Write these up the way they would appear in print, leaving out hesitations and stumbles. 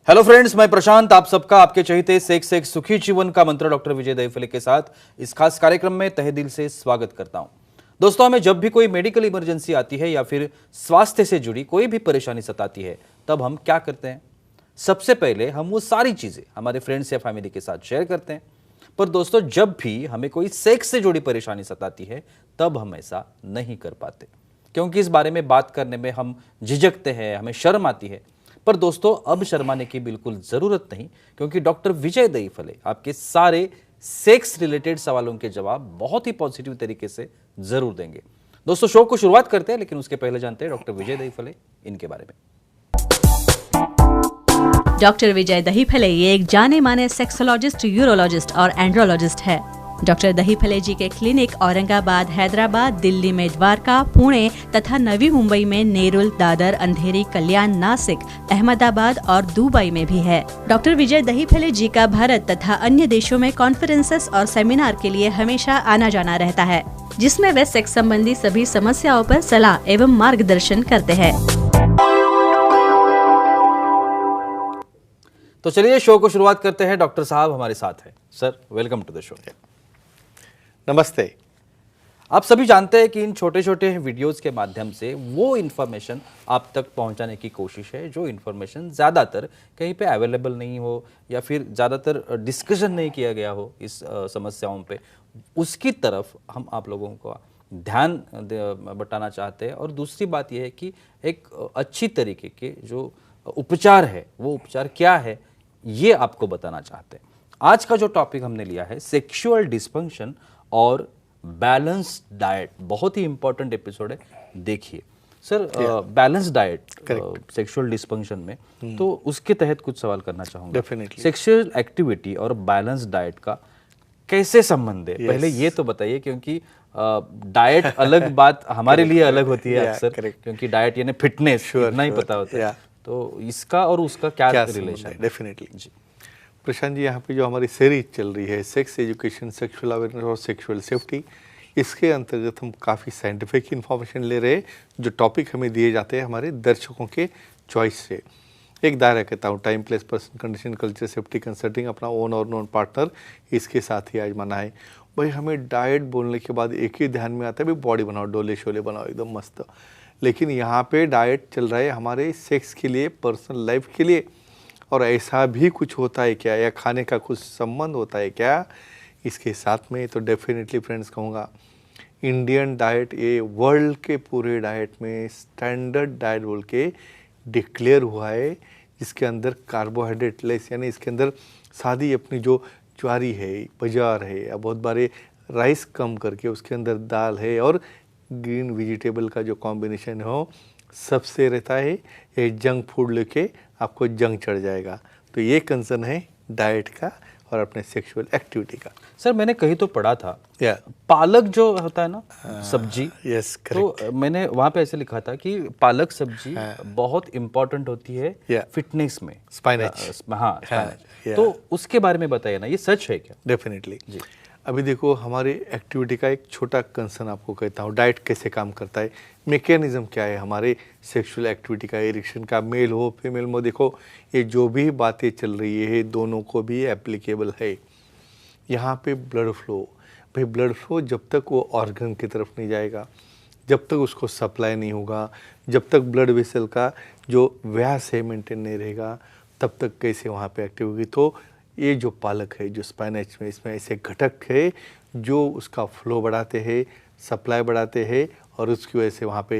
Hello friends, मैं प्रशांत आप सबका आपके चहीते सेक्स एक सुखी जीवन का मंत्र डॉक्टर विजय दहीफले के साथ इस खास कार्यक्रम में तहे दिल से स्वागत करता हूं। दोस्तों, हमें जब भी कोई मेडिकल इमरजेंसी आती है या फिर स्वास्थ्य से जुड़ी कोई भी परेशानी सताती है, तब हम क्या करते हैं? सबसे पहले हम वो सारी चीजें हमारे फ्रेंड्स या फैमिली के साथ शेयर करते हैं। पर दोस्तों, जब भी हमें कोई सेक्स से जुड़ी परेशानी सताती है, तब हम ऐसा नहीं कर पाते, क्योंकि इस बारे में बात करने में हम झिझकते हैं, हमें शर्म आती है। पर दोस्तों, अब शर्माने की बिल्कुल जरूरत नहीं, क्योंकि डॉक्टर विजय दहीफले आपके सारे सेक्स रिलेटेड सवालों के जवाब बहुत ही पॉजिटिव तरीके से जरूर देंगे। दोस्तों, शो को शुरुआत करते हैं, लेकिन उसके पहले जानते हैं डॉक्टर विजय दहीफले इनके बारे में। डॉक्टर विजय दहीफले ये एक जाने माने सेक्सोलॉजिस्ट, यूरोलॉजिस्ट और एंड्रोलॉजिस्ट है। डॉक्टर दहीफले जी के क्लिनिक औरंगाबाद, हैदराबाद, दिल्ली में द्वारका, पुणे तथा नवी मुंबई में नेरुल, दादर, अंधेरी, कल्याण, नासिक, अहमदाबाद और दुबई में भी है। डॉक्टर विजय दहीफले जी का भारत तथा अन्य देशों में कॉन्फ्रेंसेस और सेमिनार के लिए हमेशा आना जाना रहता है, जिसमें वे सेक्स संबंधी सभी समस्याओं पर सलाह एवं मार्गदर्शन करते हैं। तो चलिए शो को शुरुआत करते हैं। डॉक्टर साहब हमारे साथ हैं। Sir, welcome to the show. नमस्ते। आप सभी जानते हैं कि इन छोटे छोटे वीडियोस के माध्यम से वो इन्फॉर्मेशन आप तक पहुंचाने की कोशिश है जो इन्फॉर्मेशन ज़्यादातर कहीं पे अवेलेबल नहीं हो या फिर ज़्यादातर डिस्कशन नहीं किया गया हो इस समस्याओं पे, उसकी तरफ हम आप लोगों को ध्यान बटाना चाहते हैं। और दूसरी बात यह है कि एक अच्छी तरीके के जो उपचार है, वो उपचार क्या है, ये आपको बताना चाहते हैं। आज का जो टॉपिक हमने लिया है सेक्सुअल डिस्फंक्शन और बैलेंस डाइट, बहुत ही इंपॉर्टेंट एपिसोड है, देखिए। Sir, balance diet sexual dysfunction में, तो उसके तहत कुछ सवाल करना चाहूंगा। डेफिनेटली। सेक्सुअल एक्टिविटी और बैलेंस डाइट का कैसे संबंध है? पहले ये तो बताइए, क्योंकि डाइट अलग बात हमारे लिए अलग होती है अक्सर, क्योंकि डाइट यानी फिटनेस नहीं पता होता है, तो इसका और उसका क्या रिलेशन है? डेफिनेटली जी प्रशांत जी, यहाँ पे जो हमारी सीरीज चल रही है सेक्स एजुकेशन, सेक्सुअल अवेयरनेस और सेक्सुअल सेफ्टी, इसके अंतर्गत हम काफ़ी साइंटिफिक इन्फॉर्मेशन ले रहे हैं। जो टॉपिक हमें दिए जाते हैं हमारे दर्शकों के चॉइस से, एक दायरा कहता हूँ, time, place, person, condition, culture, safety, consulting, अपना ओन और नॉन पार्टनर, इसके साथ ही आजमाना है। भाई, हमें डाइट बोलने के बाद एक ही ध्यान में आता है, भाई बॉडी बनाओ, डोले शोले बनाओ, एकदम मस्त। लेकिन यहाँ पे डाइट चल रहा है हमारे सेक्स के लिए, पर्सनल लाइफ के लिए। और ऐसा भी कुछ होता है क्या, या खाने का कुछ संबंध होता है क्या इसके साथ में? तो डेफिनेटली फ्रेंड्स कहूँगा, इंडियन डाइट ये वर्ल्ड के पूरे डाइट में स्टैंडर्ड डाइट बोल के डिक्लेयर हुआ है, जिसके अंदर कार्बोहाइड्रेट लेस, यानी इसके अंदर सादी अपनी जो ज्वारी है, बाजार है, या बहुत बारे राइस कम करके उसके अंदर दाल है और ग्रीन वेजिटेबल का जो कॉम्बिनेशन हो सबसे रहता है। ये जंक फूड लेके आपको जंग चढ़ जाएगा। तो ये कंसर्न है डाइट का और अपने सेक्सुअल एक्टिविटी का। सर, मैंने कहीं तो पढ़ा था पालक जो होता है ना, सब्जी, यस, तो मैंने वहाँ पे ऐसे लिखा था कि पालक सब्जी बहुत इंपॉर्टेंट होती है फिटनेस में, स्पाइनेच। हाँ, स्पाइनेच। तो उसके बारे में बताइए ना, ये सच है क्या? डेफिनेटली जी। अभी देखो, हमारी एक्टिविटी का एक छोटा कंसर्न आपको कहता हूँ, डाइट कैसे काम करता है, मैकेनिज्म क्या है हमारे सेक्सुअल एक्टिविटी का, इरेक्शन का, मेल हो फीमेल हो। देखो, ये जो भी बातें चल रही है दोनों को भी एप्लीकेबल है। यहाँ पे ब्लड फ्लो, भाई ब्लड फ्लो जब तक वो ऑर्गन की तरफ नहीं जाएगा, जब तक उसको सप्लाई नहीं होगा, जब तक ब्लड वेसल का जो व्यास है मेंटेन नहीं रहेगा, तब तक कैसे वहाँ पे एक्टिव होगी? तो ये जो पालक है, जो स्पाइनेच में, इसमें ऐसे घटक है जो उसका फ्लो बढ़ाते हैं, सप्लाई बढ़ाते हैं, और उसकी वजह से वहाँ पे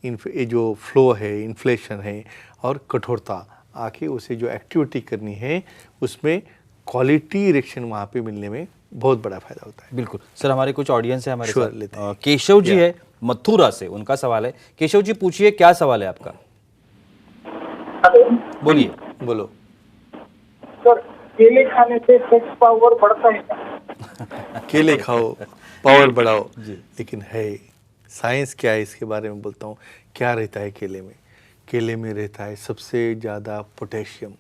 ये जो फ्लो है, इन्फ्लेशन है और कठोरता आके उसे जो एक्टिविटी करनी है उसमें क्वालिटी इरेक्शन वहाँ पे मिलने में बहुत बड़ा फायदा होता है। बिल्कुल। सर, हमारे कुछ ऑडियंस है हमारे साथ। केशव जी है मथुरा से, उनका सवाल है। केशव जी, पूछिए, क्या सवाल है आपका? बोलिए। बोलो सर, केले खाने से सेक्स पावर बढ़ता है क्या? केले खाओ, पावर बढ़ाओ, लेकिन है साइंस क्या है इसके बारे में बोलता हूँ। क्या रहता है केले में? केले में रहता है सबसे ज़्यादा पोटेशियम।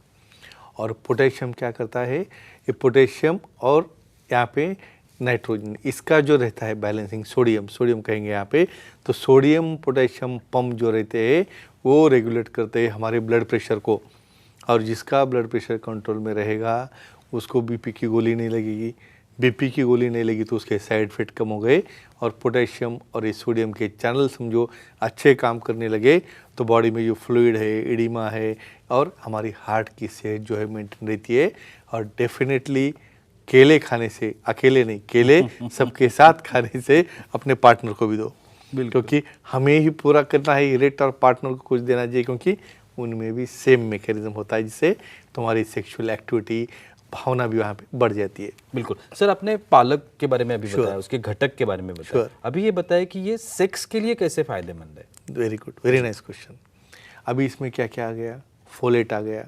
और पोटेशियम क्या करता है? ये पोटेशियम और यहाँ पे नाइट्रोजन, इसका जो रहता है बैलेंसिंग, सोडियम कहेंगे यहाँ पे। तो सोडियम पोटेशियम पंप जो रहते हैं वो रेगुलेट करते हैं हमारे ब्लड प्रेशर को, और जिसका ब्लड प्रेशर कंट्रोल में रहेगा उसको बीपी की गोली नहीं लगेगी, बीपी की गोली नहीं लगी तो उसके साइड इफेक्ट कम हो गए और पोटेशियम और ये सोडियम के चैनल समझो अच्छे काम करने लगे तो बॉडी में जो फ्लूइड है, एडिमा है और हमारी हार्ट की सेहत जो है मेंटेन रहती है। और डेफिनेटली केले खाने से, अकेले नहीं, केले सबके साथ खाने से अपने पार्टनर को भी दो, क्योंकि हमें ही पूरा करना है इरेक्ट और पार्टनर को कुछ देना चाहिए, क्योंकि उनमें भी सेम मैकेनिज्म होता है जिससे तुम्हारी सेक्सुअल एक्टिविटी, भावना भी वहाँ पे बढ़ जाती है। बिल्कुल सर, आपने पालक के बारे में अभी बताया, उसके घटक के बारे में बताया, अभी ये बताया कि ये सेक्स के लिए कैसे फायदेमंद है। Very good, very nice question. अभी इसमें क्या क्या आ गया, फोलेट आ गया,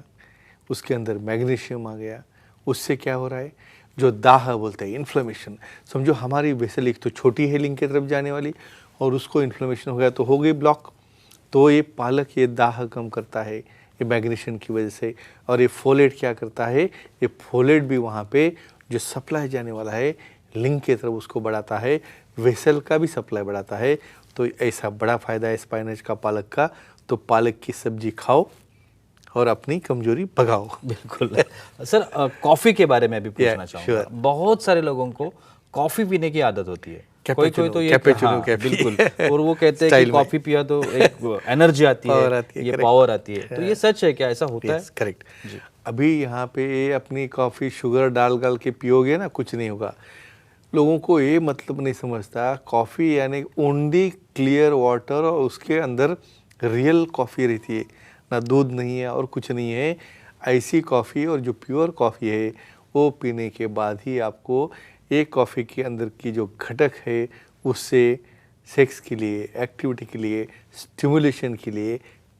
उसके अंदर मैग्नीशियम आ गया, उससे क्या हो रहा है, जो दाह बोलते हैं, इन्फ्लेमेशन, समझो हमारी वेसल एक तो छोटी है लिंग की तरफ जाने वाली और उसको इन्फ्लेमेशन हो गया तो हो गई ब्लॉक, तो ये पालक ये दाह कम करता है ये मैग्नीशियम की वजह से। और ये फोलेट क्या करता है, ये फोलेट भी वहाँ पे जो सप्लाई जाने वाला है लिंग की तरफ उसको बढ़ाता है, वेसल का भी सप्लाई बढ़ाता है। तो ऐसा बड़ा फ़ायदा है स्पाइनच का, पालक का। तो पालक की सब्जी खाओ और अपनी कमजोरी भगाओ। बिल्कुल सर, कॉफ़ी के बारे में भी पूछना चाहूँगा। बहुत सारे लोगों को कॉफ़ी पीने की आदत होती है, कोई तो ये बिल्कुल, और वो कहते हैं कि कॉफ़ी पिया तो एक एनर्जी आती है, ये पावर आती है, तो ये सच है क्या, ऐसा होता है? करेक्ट। अभी यहाँ पे अपनी कॉफ़ी शुगर डाल के पियोगे ना, कुछ नहीं होगा। लोगों को ये मतलब नहीं समझता, कॉफ़ी यानी ओनली क्लियर वाटर और उसके अंदर रियल कॉफ़ी रहती है, ना दूध नहीं है और कुछ नहीं है। ऐसी कॉफ़ी और जो प्योर कॉफ़ी है वो पीने के बाद ही आपको एक कॉफ़ी के अंदर की जो घटक है उससे सेक्स के लिए, एक्टिविटी के लिए, स्टिमुलेशन के लिए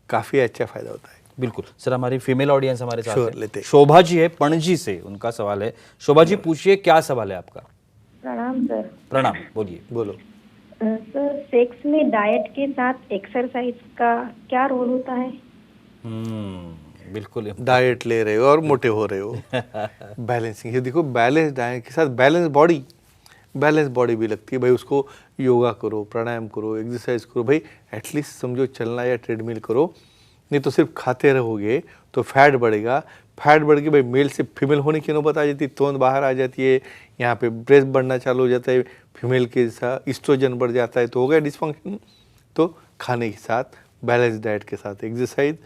काफ़ी अच्छा फ़ायदा होता है। बिल्कुल सर, हमारी फीमेल ऑडियंस हमारे साथ लेते है। शोभा जी है पणजी से, उनका सवाल है। शोभा जी पूछिए, क्या सवाल है आपका? प्रणाम सर। प्रणाम, बोलिए। बोलो सर, सेक्स में डाइट के साथ एक्सरसाइज का क्या रोल होता है? बिल्कुल, डाइट ले रहे हो और मोटे हो रहे हो, बैलेंसिंग, ये देखो बैलेंस डाइट के साथ बैलेंस बॉडी भी लगती है भाई। उसको योगा करो, प्राणायाम करो, एक्सरसाइज करो भाई, एटलीस्ट समझो चलना या ट्रेडमिल करो। नहीं तो सिर्फ खाते रहोगे तो फैट बढ़ेगा, फैट बढ़ के भाई मेल से फीमेल होने की नौबत आ जाती है, तोंद बाहर आ जाती है, यहाँ पे ब्रेस्ट बढ़ना चालू हो जाता है, फीमेल के साथ ईस्ट्रोजन बढ़ जाता है, तो हो गया डिस्फंक्शन। तो खाने के साथ, बैलेंस डाइट के साथ एक्सरसाइज,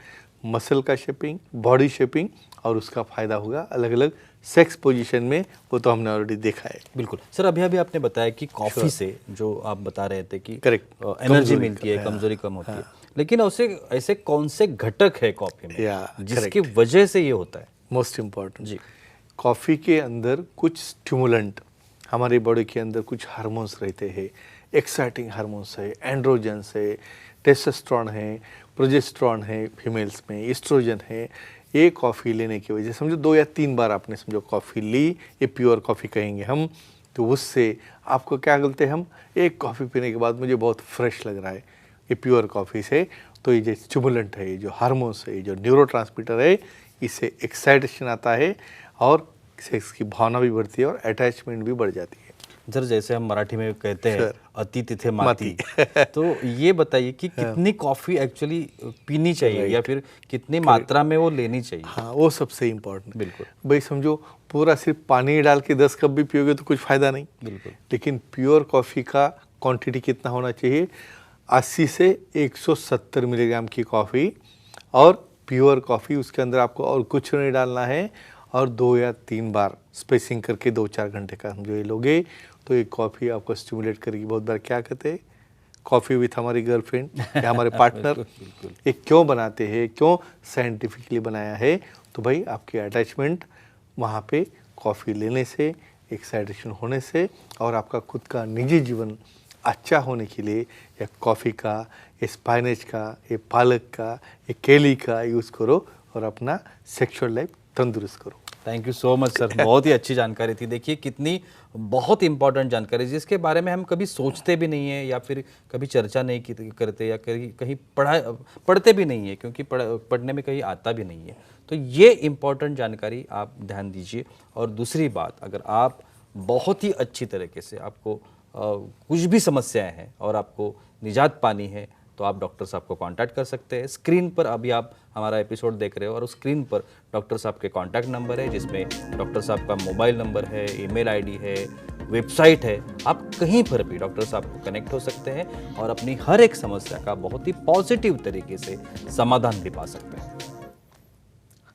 मसल का शेपिंग, बॉडी शेपिंग, और उसका फ़ायदा होगा अलग अलग सेक्स पोजीशन में, वो तो हमने ऑलरेडी देखा है। बिल्कुल सर, अभी आपने बताया कि कॉफ़ी से जो आप बता रहे थे कि करेक्ट एनर्जी मिलती है, कमजोरी कम होती है, लेकिन उसे ऐसे कौन से घटक है कॉफ़ी में जिसकी वजह से ये होता है? मोस्ट इम्पॉर्टेंट जी, कॉफ़ी के अंदर कुछ स्टिमुलेंट, हमारी बॉडी के अंदर कुछ हार्मोन्स रहते हैं, एक्साइटिंग हार्मोन्स है, एंड्रोजन्स है, टेस्टोस्टेरोन है, प्रोजेस्टेरोन है फीमेल्स में, एस्ट्रोजन है। ये कॉफ़ी लेने की वजह से समझो 2 या 3 बार आपने समझो कॉफ़ी ली, ये प्योर कॉफ़ी कहेंगे हम, तो उससे आपको क्या बोलते हैं हम, एक कॉफ़ी पीने के बाद मुझे बहुत फ्रेश लग रहा है, ये प्योर कॉफ़ी से। तो ये जो स्टिमुलेंट है, ये जो हार्मोन्स है, ये जो न्यूरोट्रांसमीटर है, इससे एक्साइटेशन आता है और सेक्स की भावना भी बढ़ती है और अटैचमेंट भी बढ़ जाती है। सर जैसे हम मराठी में कहते हैं अति तिथे माती, तो ये बताइए कि कितनी कॉफ़ी एक्चुअली पीनी चाहिए या फिर कितनी मात्रा में वो लेनी चाहिए? हाँ, वो सबसे इम्पोर्टेंट। बिल्कुल भाई समझो पूरा सिर्फ पानी डाल के 10 कप भी पियोगे तो कुछ फ़ायदा नहीं। बिल्कुल, लेकिन प्योर कॉफ़ी का क्वांटिटी कितना होना चाहिए, 80 से 170 मिलीग्राम की कॉफ़ी, और प्योर कॉफ़ी उसके अंदर आपको और कुछ नहीं डालना है, और 2 या 3 बार स्पेसिंग करके 2-4 घंटे का जो ये लोगे तो ये कॉफ़ी आपको स्टिमुलेट करेगी। बहुत बार क्या कहते हैं, कॉफ़ी विथ हमारी गर्लफ्रेंड या हमारे पार्टनर, ये क्यों बनाते हैं, क्यों साइंटिफिकली बनाया है, तो भाई आपकी अटैचमेंट वहाँ पे कॉफ़ी लेने से, एक्साइटेशन होने से, और आपका खुद का निजी जीवन अच्छा होने के लिए या कॉफ़ी का, ये स्पाइनच का, ये पालक का, ये केली का यूज़ करो और अपना सेक्सुअल लाइफ तंदुरुस्त करो। Thank you so much sir, बहुत ही अच्छी जानकारी थी। देखिए कितनी बहुत इंपॉर्टेंट जानकारी जिसके बारे में हम कभी सोचते भी नहीं है या फिर कभी चर्चा नहीं करते या कहीं पढ़ते भी नहीं है, क्योंकि पढ़ने में कहीं आता भी नहीं है। तो ये इम्पॉर्टेंट जानकारी आप ध्यान दीजिए। और दूसरी बात, अगर आप बहुत ही अच्छी तरीके से, आपको कुछ भी समस्याएं हैं और आपको निजात पानी है, तो आप डॉक्टर साहब को कांटेक्ट कर सकते हैं। स्क्रीन पर अभी आप हमारा एपिसोड देख रहे हो और उस स्क्रीन पर डॉक्टर साहब के कांटेक्ट नंबर है, जिसमें डॉक्टर साहब का मोबाइल नंबर है, ईमेल आईडी है, वेबसाइट है। आप कहीं पर भी डॉक्टर साहब को कनेक्ट हो सकते हैं और अपनी हर एक समस्या का बहुत ही पॉजिटिव तरीके से समाधान भी पा सकते हैं।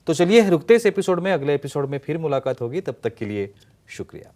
तो चलिए रुकते इस एपिसोड में, अगले एपिसोड में फिर मुलाकात होगी। तब तक के लिए शुक्रिया।